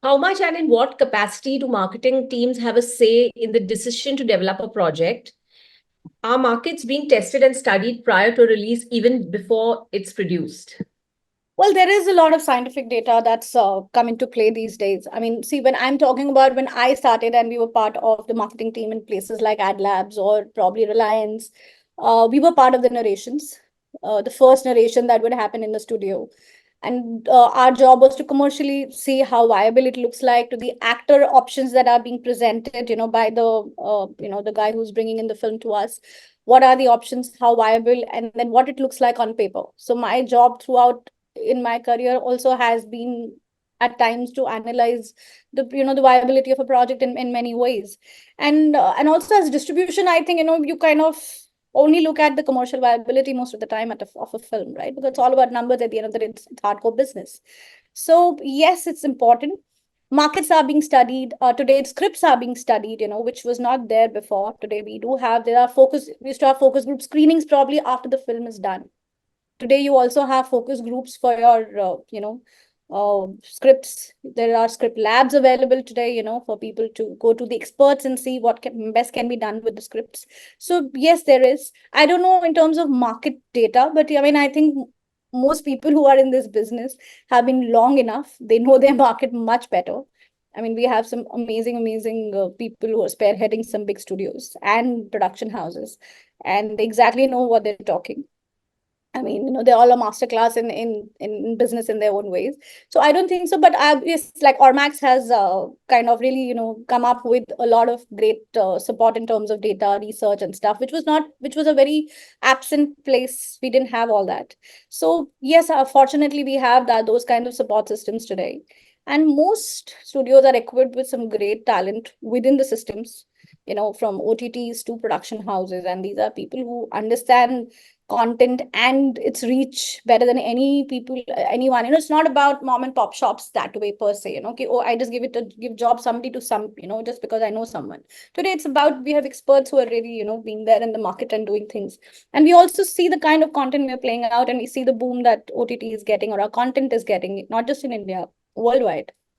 How much and in what capacity do marketing teams have a say in the decision to develop a project? Are markets being tested and studied prior to release, even before it's produced? Well, there is a lot of scientific data that's come into play these days. I mean, see, when I'm talking about when I started and we were part of the marketing team in places like Ad Labs or probably Reliance, we were part of the narrations, the first narration that would happen in the studio. And our job was to commercially see how viable it looks like, to the actor options that are being presented, by the guy who's bringing in the film to us. What are the options, how viable, and then what it looks like on paper. So my job throughout in my career also has been at times to analyze the viability of a project in many ways. And also as distribution, I think you kind of only look at the commercial viability most of the time of a film, right? Because it's all about numbers at the end of the day. It's hardcore business. So yes, it's important. Markets are being studied. Today, scripts are being studied, which was not there before. Today, there are we used to have focus group screenings probably after the film is done. Today you also have focus groups for your scripts. There are script labs available today, for people to go to the experts and see what best can be done with the scripts. So yes, there is. I don't know in terms of market data, but I mean, I think most people who are in this business have been long enough. They know their market much better. I mean, we have some amazing people who are spearheading some big studios and production houses, and they exactly know what they're talking. I mean, they're all a masterclass in business in their own ways. So I don't think so. But yes, like Ormax has kind of really, come up with a lot of great support in terms of data research and stuff, which was a very absent place. We didn't have all that. So yes, fortunately, we have those kind of support systems today. And most studios are equipped with some great talent within the systems, from OTTs to production houses. And these are people who understand content and its reach better than anyone. It's not about mom and pop shops that way per se. Okay, oh, I just give job somebody to some, just because I know someone. Today it's about, we have experts who are really, being there in the market and doing things. And we also see the kind of content we're playing out, and we see the boom that OTT is getting, or our content is getting, not just in India, worldwide.